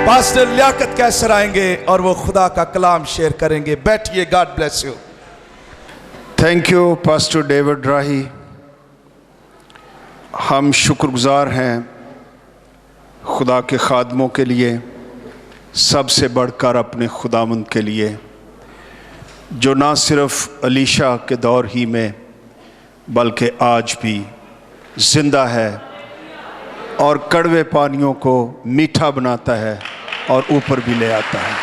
Pastor Liaquat कैसर आएंगे और वो खुदा का कलाम शेयर करेंगे। बैठिए, God bless you. Thank you pastor David Rahi. हम शुक्रगुजार हैं खुदा के खादमों के लिए, सबसे बढ़कर अपने खुदावंद के लिए, जो ना सिर्फ अलीशा के दौर ही में बल्कि आज भी जिंदा है और कड़वे पानियों को मीठा बनाता है और ऊपर भी ले आता है।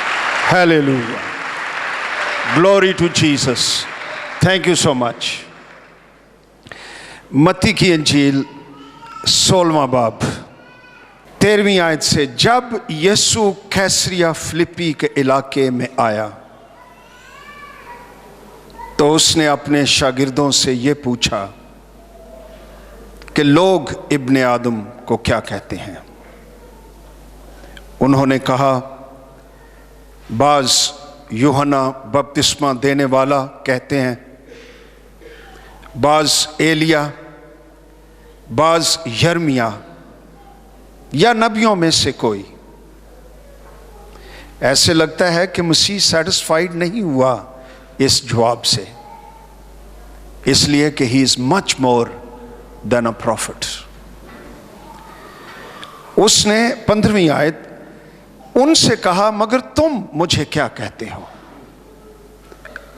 Hallelujah, glory to Jesus. Thank you so much. मत्ती की इंजील 16वां बाब 13वीं आयत से, जब यीशु कैसरिया फिलिप्पी के इलाके में आया तो उसने अपने शागिर्दों से ये पूछा कि लोग इब्ने आदम को क्या कहते हैं। उन्होंने कहा, बाज यूहन्ना बपतिस्मा देने वाला कहते हैं, बाज एलिया, बाज यर्मिया या नबियों में से कोई। ऐसे लगता है कि मसीह सेटिस्फाइड नहीं हुआ इस जवाब से, इसलिए कि he is much more than a profit. उसने 15वीं आयत उनसे कहा, मगर तुम मुझे क्या कहते हो।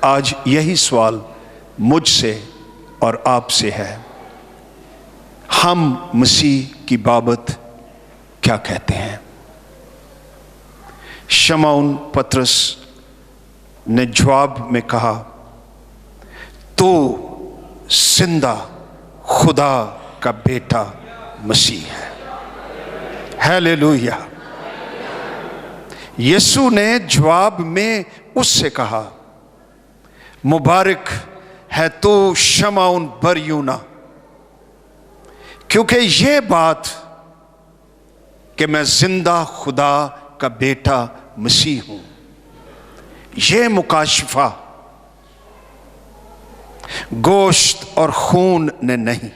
आज यही सवाल मुझसे और आपसे है, हम मसीह की बाबत क्या कहते हैं। शमौन पतरस ने जवाब में कहा, तो जिंदा खुदा का बेटा मसीह है। हालेलुया। यीशु ने जवाब में उससे कहा, मुबारक है तो शमौन बरयूना, क्योंकि ये बात कि मैं जिंदा खुदा का बेटा मसीह हूं, ये मुकाशफा गोश्त और खून ने नहीं,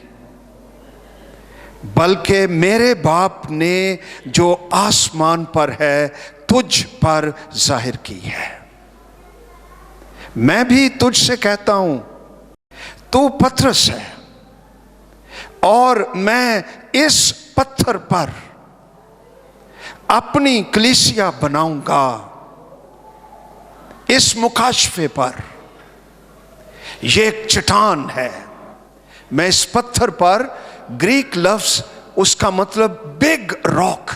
बल्कि मेरे बाप ने जो आसमान पर है तुझ पर जाहिर की है। मैं भी तुझसे कहता हूं, तू पतरस है और मैं इस पत्थर पर अपनी कलीसिया बनाऊंगा। इस मुकाशफे पर, यह एक चट्टान है। मैं इस पत्थर पर, ग्रीक लफ्ज उसका मतलब बिग रॉक,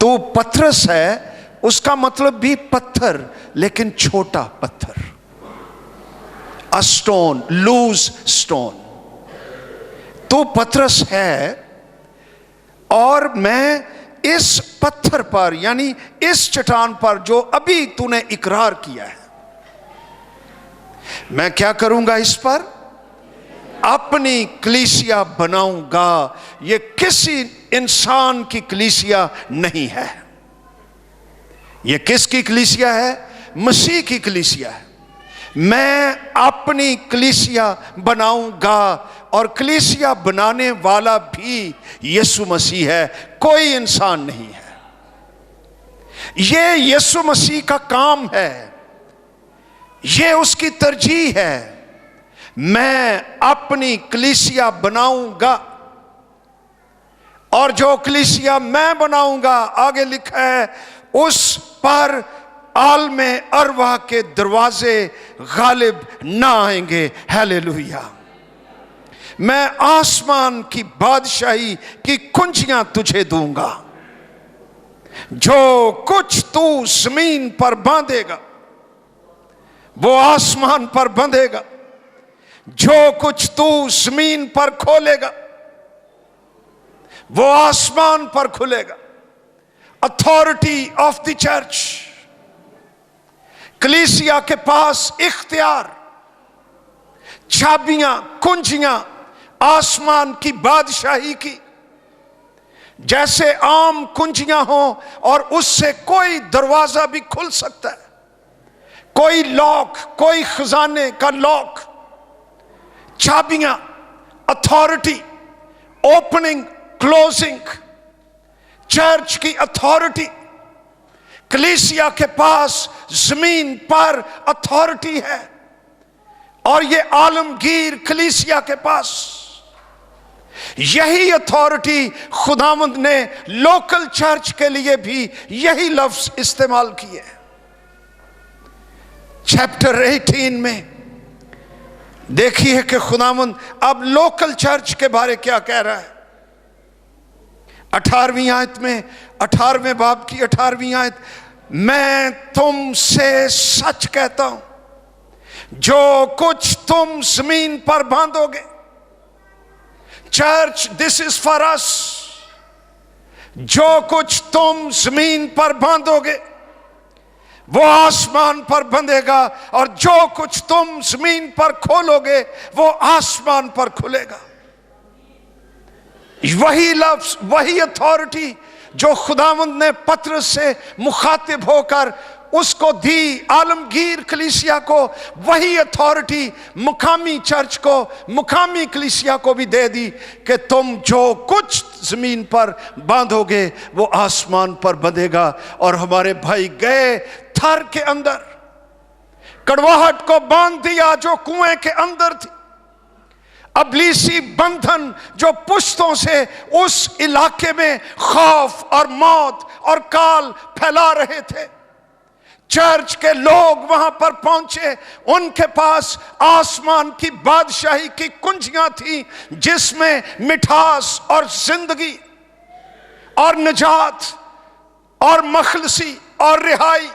तो पतरस है उसका मतलब भी पत्थर, लेकिन छोटा पत्थर, अ स्टोन, लूज स्टोन। तो पतरस है और मैं इस पत्थर पर, यानी इस चट्टान पर जो अभी तूने इकरार किया है, मैं क्या करूंगा, इस पर अपनी कलीसिया बनाऊंगा। ये किसी इंसान की कलीसिया नहीं है, ये किसकी कलीसिया है? मसीह की कलीसिया है। मैं अपनी कलीसिया बनाऊंगा और कलीसिया बनाने वाला भी यीशु मसीह है, कोई इंसान नहीं है। ये यीशु मसीह का काम है, ये उसकी तरजीह है। मैं अपनी कलीसिया बनाऊंगा और जो कलीसिया मैं बनाऊंगा, आगे लिखा है, उस पर आलमे अरवा के दरवाजे गालिब ना आएंगे। हालेलुया। मैं आसमान की बादशाही की कुंजियां तुझे दूंगा। जो कुछ तू जमीन पर बांधेगा वो आसमान पर बंधेगा, जो कुछ तू जमीन पर खोलेगा वो आसमान पर खुलेगा। अथॉरिटी ऑफ द चर्च, कलीसिया के पास इख्तियार, चाबियां, कुंजियां आसमान की बादशाही की। जैसे आम कुंजियां हो और उससे कोई दरवाजा भी खुल सकता है, कोई लॉक, कोई खजाने का लॉक, चाबियां, अथॉरिटी, ओपनिंग, क्लोजिंग, चर्च की अथॉरिटी, कलीसिया के पास जमीन पर अथॉरिटी है, और ये आलमगीर कलीसिया के पास यही अथॉरिटी खुदावंद ने लोकल चर्च के लिए भी यही लफ्ज इस्तेमाल किए। चैप्टर 18 में देखिए कि खुदावंद अब लोकल चर्च के बारे क्या कह रहा है। 18वीं आयत में, 18वें बाब की 18वीं आयत, मैं तुमसे सच कहता हूं, जो कुछ तुम जमीन पर बांधोगे, church this is for us, जो कुछ तुम जमीन पर बांधोगे वो आसमान पर बंधेगा, और जो कुछ तुम जमीन पर खोलोगे वो आसमान पर खुलेगा। वही लफ्ज, वही अथॉरिटी जो खुदावंद ने पत्रस से मुखातिब होकर उसको दी आलमगीर कलीसिया को, वही अथॉरिटी मुकामी चर्च को, मुकामी कलीसिया को भी दे दी कि तुम जो कुछ जमीन पर बांधोगे वो आसमान पर बंधेगा। और हमारे भाई गए थर के अंदर, कड़वाहट को बांध दिया जो कुएं के अंदर थी, अबलीसी बंधन जो पुश्तों से उस इलाके में खौफ और मौत और काल फैला रहे थे। चर्च के लोग वहां पर पहुंचे, उनके पास आसमान की बादशाही की कुंजियां थी, जिसमें मिठास और जिंदगी और निजात और मखलसी और रिहाई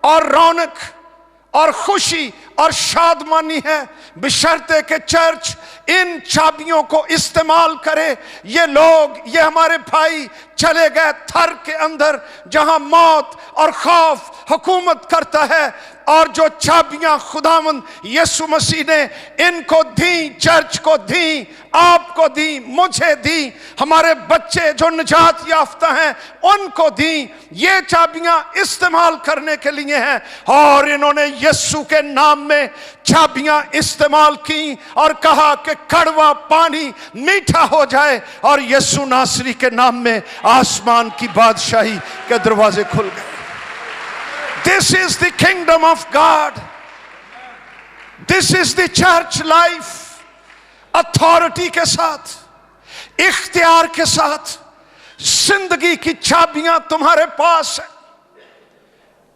और रौनक और खुशी और शादमानी है, बशर्ते के चर्च इन चाबियों को इस्तेमाल करे। ये लोग, ये हमारे भाई चले गए थर के अंदर जहां मौत और खौफ हुकूमत करता है, और जो चाबियां खुदावंद यीशु मसीह ने इनको दी, चर्च को दी, आपको दी, मुझे दी, हमारे बच्चे जो निजात याफ्ता हैं उनको दी, ये चाबियां इस्तेमाल करने के लिए हैं। और इन्होंने यीशु के नाम में चाबियां इस्तेमाल की और कहा कि कड़वा पानी मीठा हो जाए, और यीशु नासरी के नाम में आसमान की बादशाही के दरवाजे खुल गए। This is the kingdom of God. This is the church life. Authority के साथ, इख्तियार के साथ जिंदगी की चाबियां तुम्हारे पास है।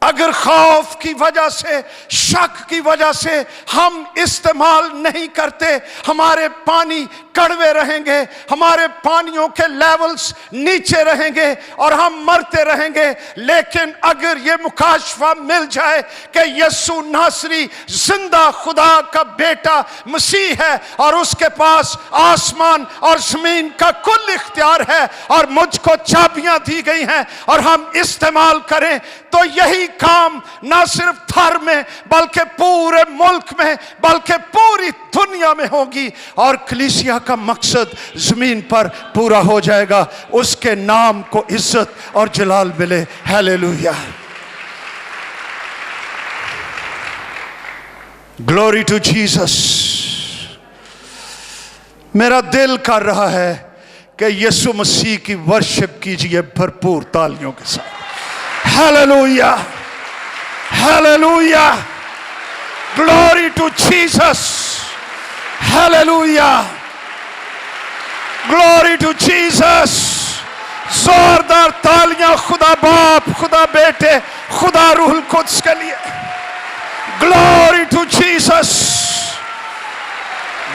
अगर खौफ की वजह से, शक की वजह से हम इस्तेमाल नहीं करते, हमारे पानी कड़वे रहेंगे, हमारे पानियों के लेवल्स नीचे रहेंगे और हम मरते रहेंगे। लेकिन अगर ये मुकाशफा मिल जाए कि यीशु नासरी जिंदा खुदा का बेटा मसीह है और उसके पास आसमान और जमीन का कुल इख्तियार है और मुझको चाबियां दी गई हैं और हम इस्तेमाल करें, तो यही काम ना सिर्फ थर में बल्कि पूरे मुल्क में, बल्कि पूरी दुनिया में होगी, और कलीसिया का मकसद जमीन पर पूरा हो जाएगा। उसके नाम को इज्जत और जलाल मिले। Hallelujah, glory to Jesus. मेरा दिल कर रहा है कि यीशु मसीह की वर्शिप कीजिए भरपूर तालियों के साथ। Hallelujah, hallelujah, glory to Jesus. Hallelujah, glory to Jesus. जोरदार तालियां खुदा बाप, खुदा बेटे, खुदा रूहुल कुद्स के लिए। Glory to Jesus,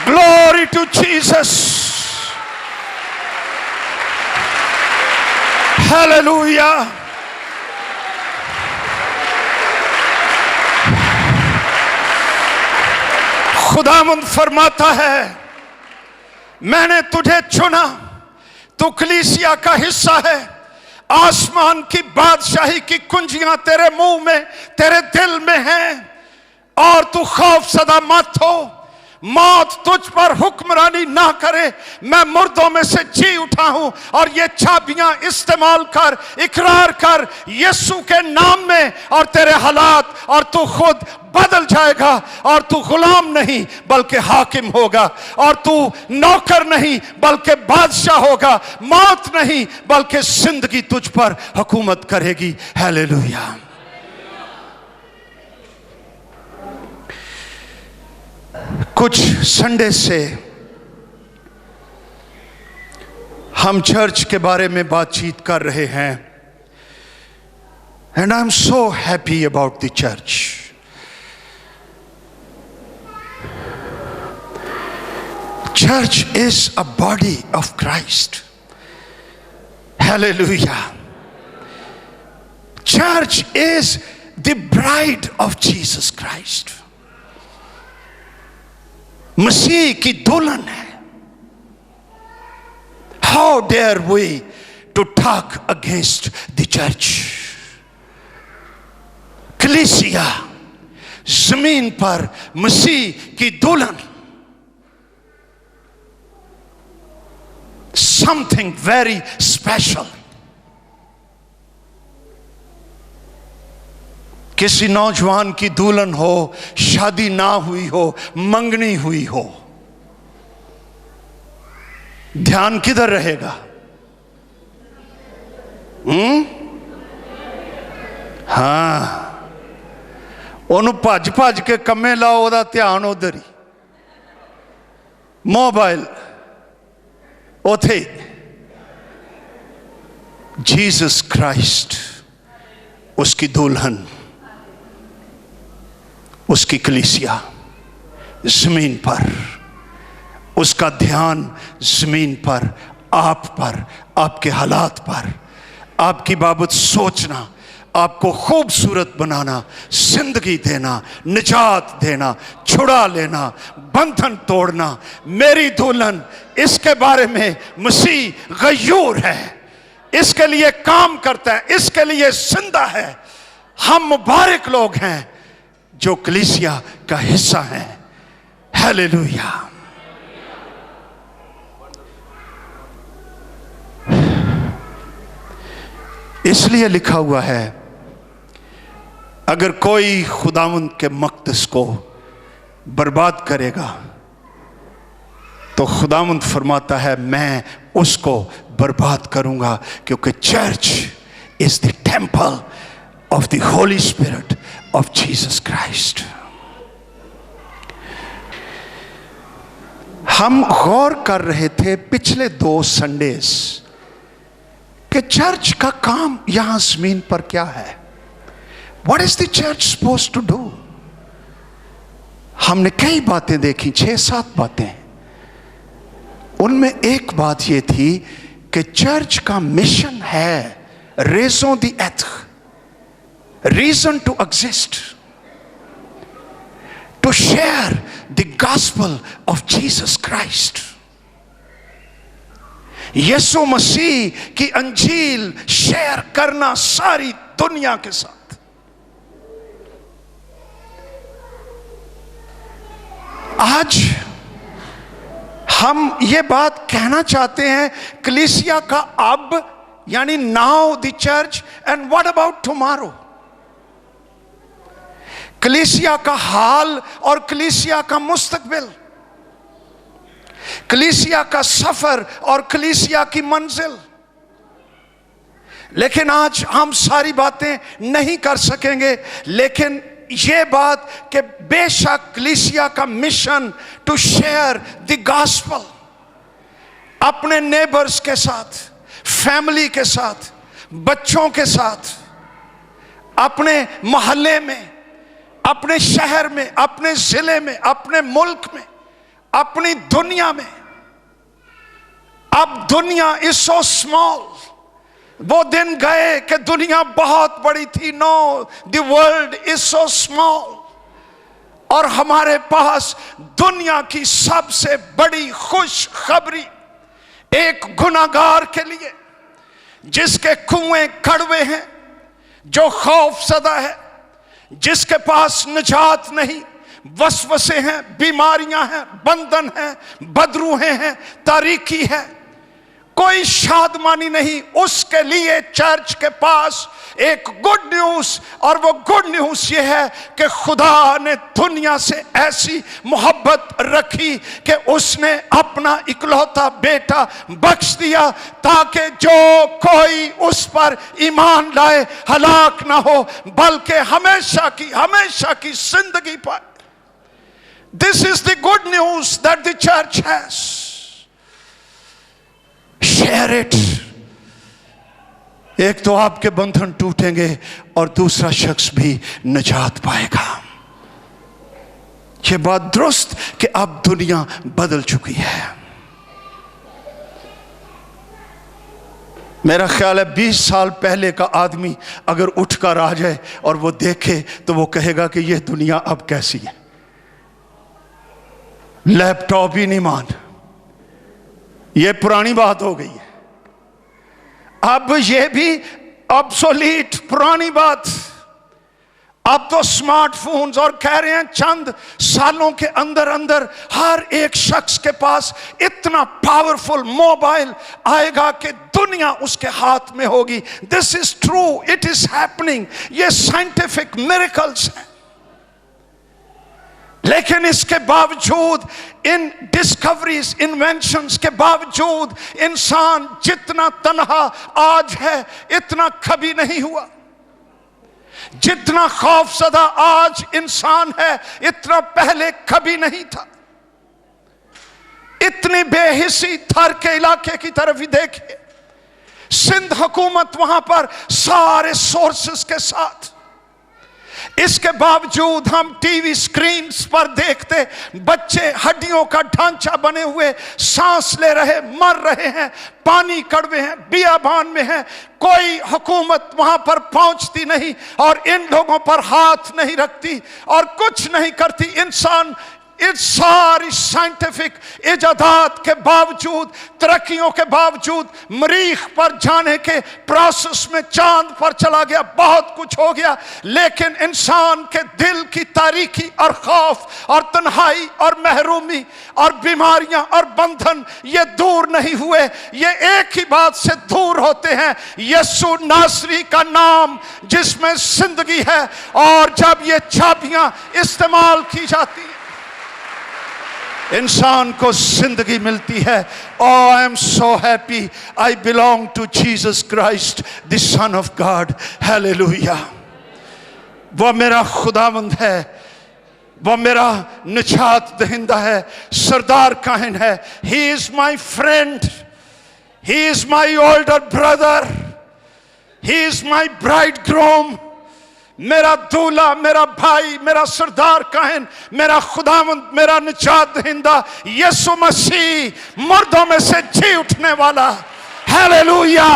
glory to Jesus. Hallelujah. खुदावंद फरमाता है, मैंने तुझे चुना, तू कलीसिया का हिस्सा है, आसमान की बादशाही की कुंजियां तेरे मुंह में, तेरे दिल में हैं, और तू खौफ सदा मत हो। मौत तुझ पर हुक्मरानी ना करे, मैं मुर्दों में से जी उठा हूं। और ये चाबियां इस्तेमाल कर, इकरार कर यीशु के नाम में, और तेरे हालात और तू खुद बदल जाएगा। और तू गुलाम नहीं बल्कि हाकिम होगा, और तू नौकर नहीं बल्कि बादशाह होगा। मौत नहीं बल्कि जिंदगी तुझ पर हुकूमत करेगी। हालेलुया। कुछ संडे से हम चर्च के बारे में बातचीत कर रहे हैं, and I am so happy about the church. Church is a body of Christ. Hallelujah. Church is the bride of Jesus Christ. मसीह की दुल्हन है। How dare we to talk against the church? कलीसिया, जमीन पर मसीह की दुल्हन, something very special. किसी नौजवान की दुल्हन हो, शादी ना हुई हो, मंगनी हुई हो, ध्यान किधर रहेगा? हाँ, ओनू भज भज के कम्मे लाओ, ओदा ध्यान उधर ही, मोबाइल उथे। जीसस क्राइस्ट उसकी दुल्हन, उसकी कलीसिया जमीन पर, उसका ध्यान जमीन पर, आप पर, आपके हालात पर, आपकी बाबत सोचना, आपको खूबसूरत बनाना, जिंदगी देना, निजात देना, छुड़ा लेना, बंधन तोड़ना। मेरी दुल्हन, इसके बारे में मसीह गयूर है, इसके लिए काम करता है, इसके लिए जिंदा है। हम मुबारक लोग हैं जो कलीसिया का हिस्सा हैं। हालेलुया। इसलिए लिखा हुआ है, अगर कोई खुदावंद के मक़दस को बर्बाद करेगा तो खुदावंद फरमाता है मैं उसको बर्बाद करूंगा, क्योंकि church is the temple of the Holi spirit of Jesus Christ. हम गौर कर रहे थे पिछले 2 संडेज कि चर्च का काम यहां जमीन पर क्या है। What is the church supposed to do? हमने कई बातें देखी, 6-7 बातें। उनमें एक बात यह थी कि चर्च का मिशन है raison d'être, reason to exist, to share the gospel of Jesus Christ. यीशु मसीह की अंजील शेयर करना सारी दुनिया के साथ। आज हम ये बात कहना चाहते हैं, कलीसिया का अब यानी now the church, and what about tomorrow. कलीसिया का हाल और कलीसिया का मुस्तकबिल, कलीसिया का सफर और कलीसिया की मंजिल। लेकिन आज हम सारी बातें नहीं कर सकेंगे, लेकिन ये बात कि बेशक कलीसिया का mission to share the gospel अपने नेबर्स के साथ, फैमिली के साथ, बच्चों के साथ, अपने मोहल्ले में, अपने शहर में, अपने जिले में, अपने मुल्क में, अपनी दुनिया में। अब दुनिया इज सो स्मॉल। वो दिन गए कि दुनिया बहुत बड़ी थी। No, the world is so small. और हमारे पास दुनिया की सबसे बड़ी खुशखबरी एक गुनाहगार के लिए, जिसके कुएं कड़वे हैं, जो खौफ सदा है, जिसके पास निजात नहीं, वसवसे हैं, बीमारियां हैं, बंधन हैं, बदरूहें हैं, तारीकी है, कोई शादमानी नहीं। उसके लिए चर्च के पास एक गुड न्यूज, और वो गुड न्यूज ये है कि खुदा ने दुनिया से ऐसी मोहब्बत रखी कि उसने अपना इकलौता बेटा बख्श दिया, ताकि जो कोई उस पर ईमान लाए हलाक ना हो, बल्कि हमेशा की जिंदगी पाए। This is the good news that the church has. Share it. एक तो आपके बंधन टूटेंगे और दूसरा शख्स भी निजात पाएगा। यह बात दुरुस्त कि अब दुनिया बदल चुकी है। मेरा ख्याल है 20 साल पहले का आदमी अगर उठकर आ जाए और वो देखे तो वो कहेगा कि यह दुनिया अब कैसी है। लैपटॉप ही नहीं मान, यह पुरानी बात हो गई है, अब यह भी ऑब्सोलीट, पुरानी बात। अब तो स्मार्टफोन्स, और कह रहे हैं चंद सालों के अंदर अंदर हर एक शख्स के पास इतना पावरफुल मोबाइल आएगा कि दुनिया उसके हाथ में होगी। This is true, it is happening. ये साइंटिफिक मिरेकल्स हैं। लेकिन इसके बावजूद, इन डिस्कवरीज, इन्वेंशंस के बावजूद, इंसान जितना तन्हा आज है इतना कभी नहीं हुआ। जितना खौफजदा आज इंसान है इतना पहले कभी नहीं था। इतनी बेहिसी थर के इलाके की तरफ ही देखिए। सिंध हुकूमत वहां पर सारे सोर्सेस के साथ, इसके बावजूद हम टीवी स्क्रीन पर देखते बच्चे हड्डियों का ढांचा बने हुए सांस ले रहे, मर रहे हैं, पानी कड़वे हैं, बियाबान में हैं। कोई हुकूमत वहां पर पहुंचती नहीं और इन लोगों पर हाथ नहीं रखती और कुछ नहीं करती। इंसान इस सारी साइंटिफिक इजादात के बावजूद, तरक्कियों के बावजूद, मरीख पर जाने के प्रोसेस में चांद पर चला गया, बहुत कुछ हो गया, लेकिन इंसान के दिल की तारीकी और खौफ और तन्हाई और महरूमी और बीमारियां और बंधन ये दूर नहीं हुए। ये एक ही बात से दूर होते हैं, यीशु नासरी का नाम जिसमें जिंदगी है। और जब ये चाबियां इस्तेमाल की जाती हैं इंसान को जिंदगी मिलती है। Oh, I am so happy I belong to Jesus Christ, the Son of God. Hallelujah. वो मेरा खुदावंद है, वो मेरा निजात दहिंदा है, सरदार काहिन है। He is my friend, he is my older brother, he is my bridegroom. मेरा दूल्हा, मेरा भाई, मेरा सरदार काहिन, मेरा खुदावंद, मेरा निजात दहिंदा यीशु मसीह, मुर्दों में से जी उठने वाला। हालेलुया।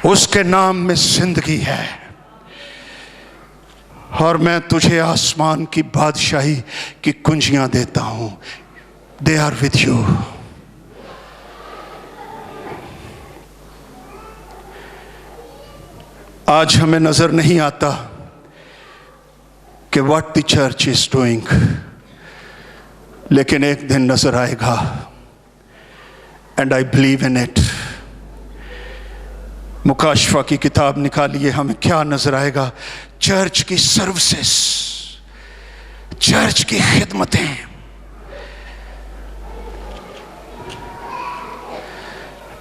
उसके नाम में जिंदगी है। और मैं तुझे आसमान की बादशाही की कुंजियां देता हूं। They are with you. आज हमें नजर नहीं आता कि what the church is doing, लेकिन एक दिन नजर आएगा। And I believe in it. मुकाशफा की किताब निकालिए, हमें क्या नजर आएगा? चर्च की सर्विसेस, चर्च की खिदमतें।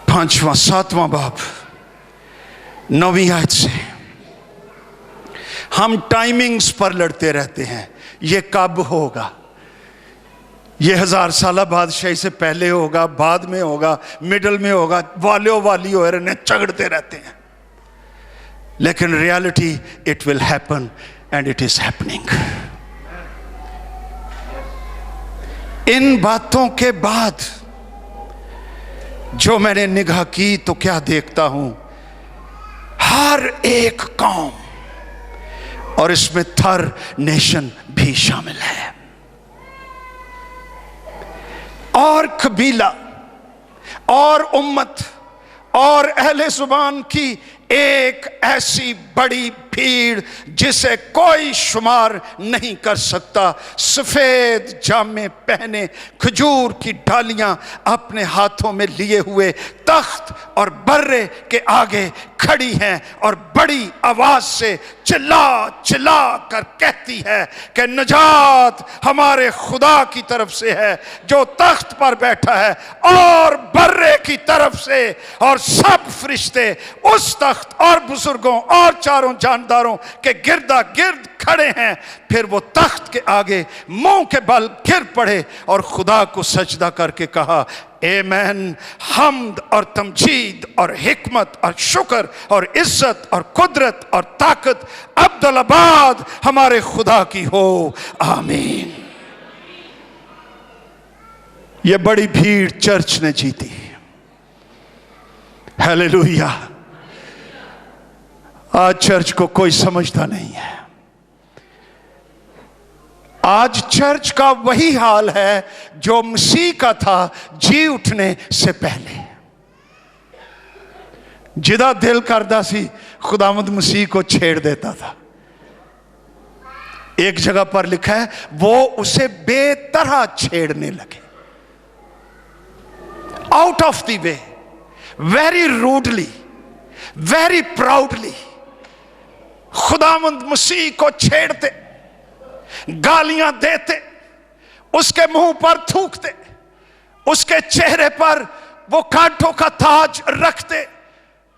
5वां 7वां बाब 9वीं आयत से। हम टाइमिंग्स पर लड़ते रहते हैं, ये कब होगा, ये 1000 साल बादशाही से पहले होगा, बाद में होगा, मिडल में होगा, वालियों वाली हो रहे, झगड़ते रहते हैं। लेकिन reality, it will happen and it is happening. इन बातों के बाद जो मैंने निगाह की तो क्या देखता हूं? हर एक कौम, और इसमें थर नेशन भी शामिल है, और कबीला और उम्मत और अहले जुबान की एक ऐसी बड़ी भीड़ जिसे कोई शुमार नहीं कर सकता, सफेद जामे पहने, खजूर की डालियां अपने हाथों में लिए हुए तख्त और बर्रे के आगे खड़ी हैं और बड़ी आवाज से चिल्ला चिल्ला कर कहती है कि नजात हमारे खुदा की तरफ से है जो तख्त पर बैठा है और बर्रे की तरफ से, और सब फरिश्ते उस तख्त और बुजुर्गों और चारों जानदारों के गिरदा गिर्द खड़े हैं। फिर वो तख्त के आगे मुंह के बल गिर पड़े और खुदा को सजदा करके कहा, आमीन, हम्द और तमजीद और हिकमत और शुक्र और इज्जत और कुदरत और ताकत अब्दुल्लाबाद हमारे खुदा की हो, आमीन। ये बड़ी भीड़ चर्च ने जीती, हालेलुया। आज चर्च को कोई समझता नहीं है। आज चर्च का वही हाल है जो मसीह का था जी उठने से पहले। जिदा दिल करदा सी खुदावंद मसीह को छेड़ देता था। एक जगह पर लिखा है वो उसे बेतरह छेड़ने लगे, out of the way, very rudely, very proudly खुदावंद मसीह को छेड़ते, गालियां देते, उसके मुंह पर थूकते, उसके चेहरे पर वो कांटों का ताज रखते।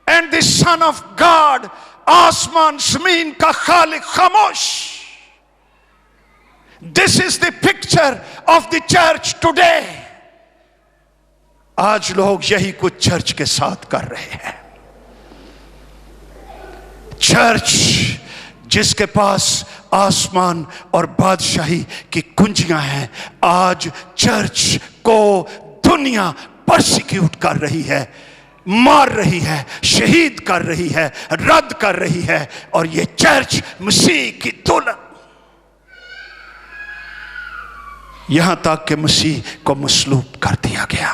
And the son of God, आसमान जमीन का खालिक खामोश। This is the picture of the church today. आज लोग यही कुछ चर्च के साथ कर रहे हैं। चर्च जिसके पास आसमान और बादशाही की कुंजियां हैं, आज चर्च को दुनिया परसिक्यूट कर रही है, मार रही है, शहीद कर रही है, रद्द कर रही है। और ये चर्च मसीह की दुल्हन, यहां तक कि मसीह को मसलूब कर दिया गया।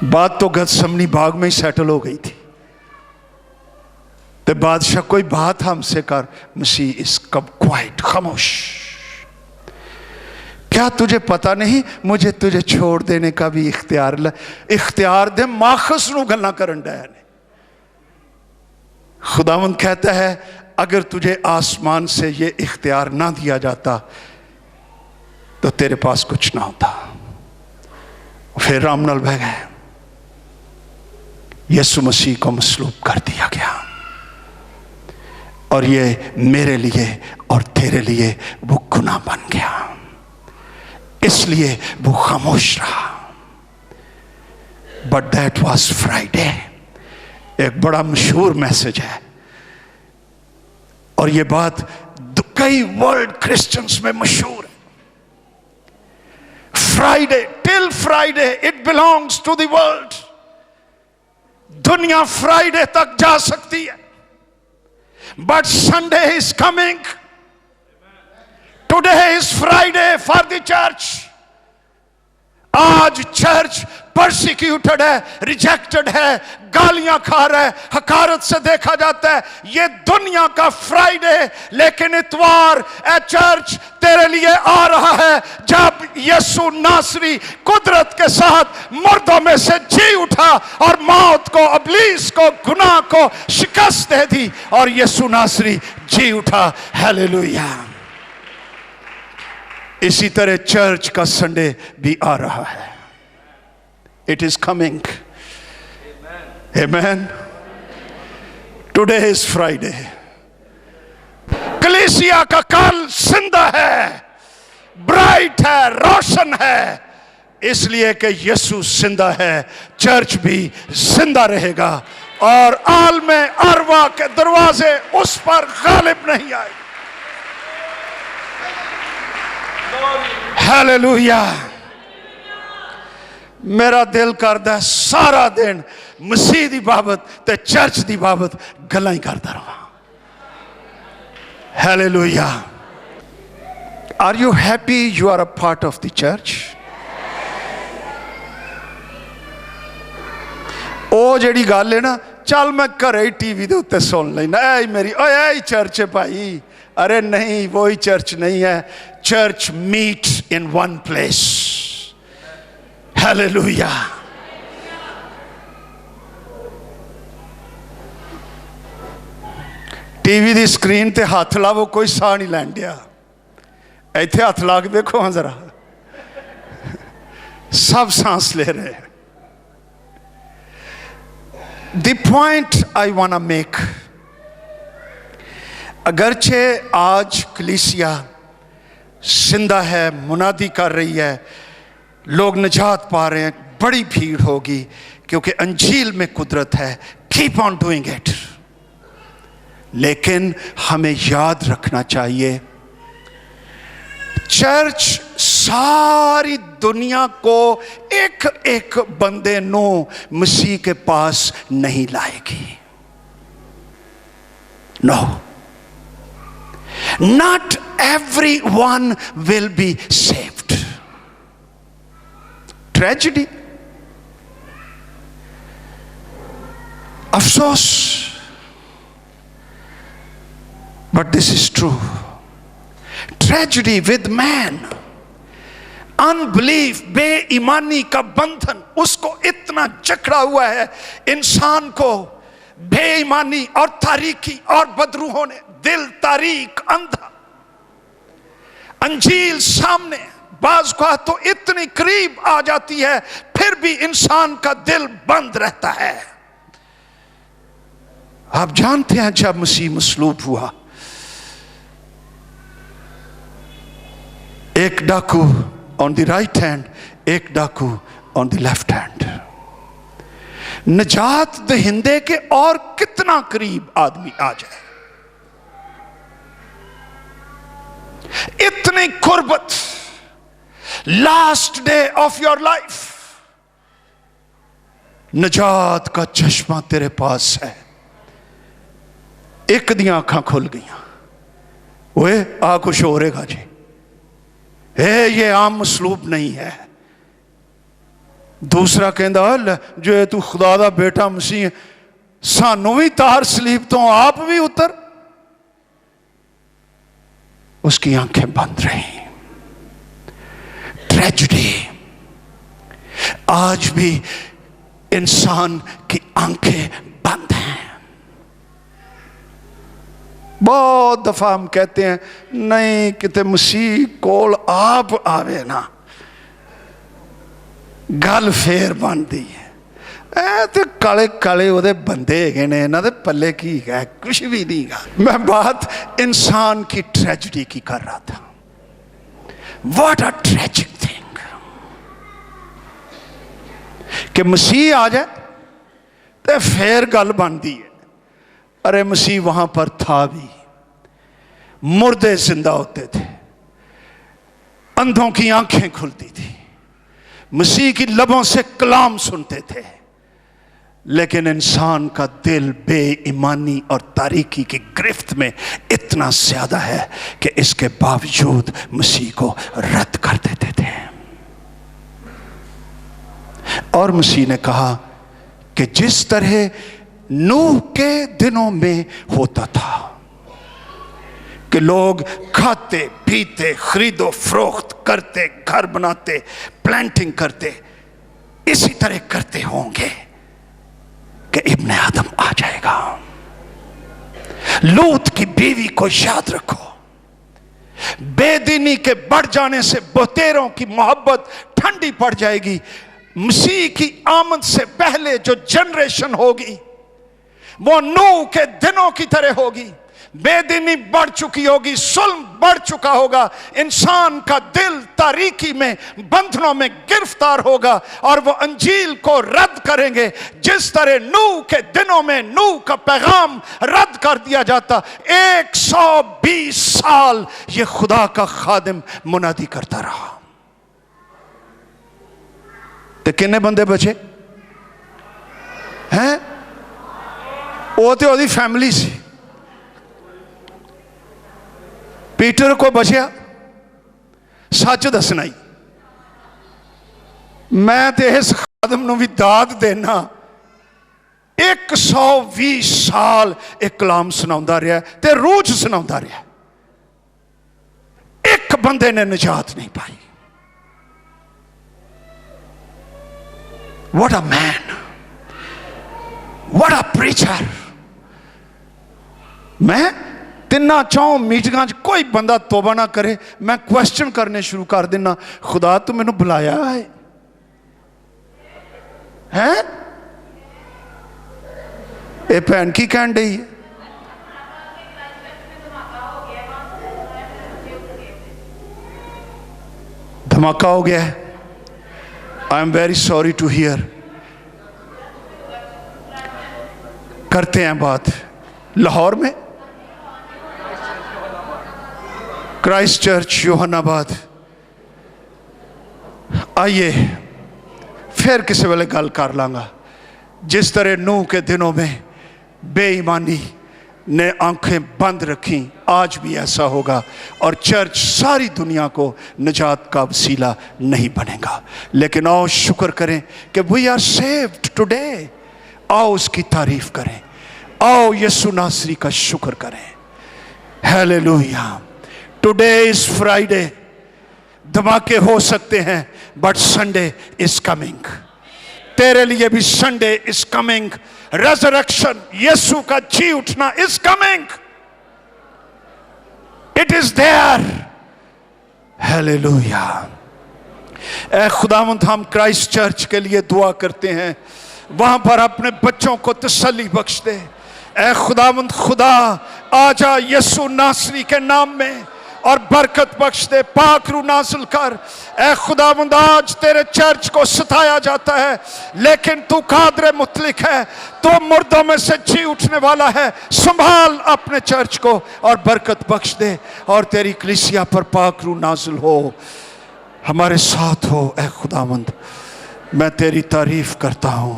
बात तो गतसमनी बाग में ही सेटल हो गई थी। तो बादशाह कोई बात हमसे कर, मसीह इस कब क्वाइट, खामोश। क्या तुझे पता नहीं मुझे तुझे छोड़ देने का भी इख्तियार दे माखस नू गल्ला करन डया ने। खुदावंद कहता है अगर तुझे आसमान से ये इख्तियार ना दिया जाता तो तेरे पास कुछ ना होता। फिर रामनल बह गए, यीशु मसीह को मसलूब कर दिया गया। और ये मेरे लिए और तेरे लिए वो गुनाह बन गया, इसलिए वो खामोश रहा। But that was Friday. एक बड़ा मशहूर मैसेज है और ये बात कई वर्ल्ड क्रिश्चियंस में मशहूर है। Friday, till Friday it belongs to the world. दुनिया फ्राइडे तक जा सकती है, but Sunday is coming. Today is Friday for the church. आज चर्च परसिक्यूटेड है, रिजेक्टेड है, गालियां खा रहा है, हकारत से देखा जाता है। ये दुनिया का फ्राइडे, लेकिन इतवार ए चर्च तेरे लिए आ रहा है जब यीशु नासरी कुदरत के साथ मुर्दों में से जी उठा और मौत को, इब्लीस को, गुनाह को शिकस्त दे दी और यीशु नासरी जी उठा। हालेलुया। इसी तरह चर्च का संडे भी आ रहा है। It is coming. Amen. Today is Friday. कलीसिया का कल जिंदा है, ब्राइट है, रोशन है, इसलिए कि यीशु जिंदा है। चर्च भी जिंदा रहेगा और आलमे अरवा के दरवाजे उस पर गालिब नहीं आए। हालेलुया। मेरा दिल करदा सारा दिन मसीह दी बाबत ते चर्च दी बाबत गल्लां ही करदा रहा। Hallelujah. Are you happy you are a part of the church? ओ जेड़ी गल है ना, चल मैं घर ही टीवी के उत्ते सुन लेना, ऐ मेरी ऐ चर्च है भाई। अरे नहीं, वही चर्च नहीं है। Church meets in one place. Hallelujah. TV की स्क्रीन ते हाथ लावो, कोई साह नहीं लैन दिया। इत्थे हाथ ला के देखो हाँ जरा, सब सांस ले रहे हैं। The point I want make, अगरचे आज कलीसिया जिंदा है, मुनादी कर रही है, लोग निजात पा रहे हैं, बड़ी भीड़ होगी क्योंकि अंजील में कुदरत है। Keep on doing it. लेकिन हमें याद रखना चाहिए, चर्च सारी दुनिया को एक एक बंदे नो मसीह के पास नहीं लाएगी। No, not everyone will be saved. Tragedy, अफसोस, but this is true. Tragedy with man, unbelief, बेईमानी का बंधन उसको इतना जकड़ा हुआ है, इंसान को बेईमानी और तारीकी और बदरूहों ने दिल तारीक, अंधा, अंजील सामने बाज का तो इतनी करीब आ जाती है, फिर भी इंसान का दिल बंद रहता है। आप जानते हैं जब मसीह मसलूब हुआ, एक डाकू ऑन द राइट हैंड, एक डाकू ऑन द लेफ्ट हैंड। निजात दहिंदे के और कितना करीब आदमी आ जाए, इतनी कुर्बत, last day of your life, निजात का चश्मा तेरे पास है। एक दी आंखां खुल गईयां, ओए आ कुछ हो रहेगा जी, ये आम मसलूब नहीं है। दूसरा कहता जो तू खुदा दा बेटा मसीह, सानू भी तार सलीब तो आप भी उतर। उसकी आंखें बंद रही। ट्रेजेडी, आज भी इंसान की आंखें बंद हैं। बहुत दफा हम कहते हैं नहीं किते मसीह कोल आप आवे ना, गल फेर बनती है। तो काले काले वो बंदे है ने, इन्हों के पल्ले की है, कुछ भी नहीं गा। मैं बात इंसान की ट्रेजेडी की कर रहा था। व्हाट अ ट्रेजिक थिंग कि मसीह आ जाए तो फिर गल बनती है। अरे मसीह वहां पर था भी, मुर्दे जिंदा होते थे, अंधों की आंखें खुलती थी, मसीह की लबों से कलाम सुनते थे। लेकिन इंसान का दिल बेईमानी और तारीकी की गिरफ्त में इतना ज्यादा है कि इसके बावजूद मसीह को रद्द कर देते थे। और मसीह ने कहा कि जिस तरह नूह के दिनों में होता था कि लोग खाते पीते, खरीदो फरोख्त करते, घर बनाते, प्लांटिंग करते, इसी तरह करते होंगे कि इब्ने आदम आ जाएगा। लूत की बीवी को याद रखो, बेदीनी के बढ़ जाने से बहुतेरों की मोहब्बत ठंडी पड़ जाएगी। मसीह की आमद से पहले जो जनरेशन होगी वो नूह के दिनों की तरह होगी। बेदीनी बढ़ चुकी होगी, जुल्म बढ़ चुका होगा, इंसान का दिल तारीकी में, बंधनों में गिरफ्तार होगा और वो अंजील को रद्द करेंगे। जिस तरह नूह के दिनों में नूह का पैगाम रद्द कर दिया जाता, 120 साल ये खुदा का खादिम मुनादी करता रहा। तो कितने बंदे बचे हैं? वो तो ओदी फैमिली सी। पीटर को बचया सच दसना ही। मैं तो इस खादम नूं भी दाद देना, 120 साल एक कलाम सुनाਉਂਦਾ ਰਿਹਾ ਤੇ रोज सुनाਉਂਦਾ ਰਿਹਾ। एक बंदे ने निजात नहीं पाई। What a man, what a preacher। मैं तिना चौं मीटिंगां च कोई बंदा तौबा ना करे, मैं क्वेश्चन करने शुरू कर देना, खुदा तू मैनू बुलाया है हैं? ये भैन की कहन डई है? धमाका हो गया है। I am very sorry to hear. करते हैं बात लाहौर में, क्राइस्ट चर्च योहानाबाद। आइए फिर किसी वेले गल कर लांगा। जिस तरह नूह के दिनों में बेईमानी ने आंखें बंद रखी, आज भी ऐसा होगा और चर्च सारी दुनिया को निजात का वसीला नहीं बनेगा। लेकिन आओ शुक्र करें कि वी आर सेव्ड टुडे। आओ उसकी तारीफ करें, आओ यीशु नासरी का शुक्र करें। हालेलुया। Today is Friday. धमाके हो सकते हैं बट संडे इज कमिंग। तेरे लिए भी Sunday is coming. Resurrection, Yeshu का जी उठना is coming. It is there. Hallelujah. ऐ खुदावंद, हम क्राइस्ट चर्च के लिए दुआ करते हैं, वहां पर अपने बच्चों को तसल्ली बख्श दे। ऐ खुदावंद खुदा, आजा यीशु नासरी के नाम में और बरकत बख्श दे, पाक रूह नाज़िल कर। ऐ खुदावंद, आज तेरे चर्च को सताया जाता है, लेकिन तू कादर मुतलिक है, तू मुर्दों में से जी उठने वाला है। संभाल अपने चर्च को और बरकत बख्श दे, और तेरी कलीसिया पर पाक रूह नाज़िल हो, हमारे साथ हो। ऐ खुदावंद, मैं तेरी तारीफ करता हूँ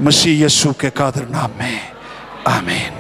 मसीह यीशु के कादर नाम में, आमीन।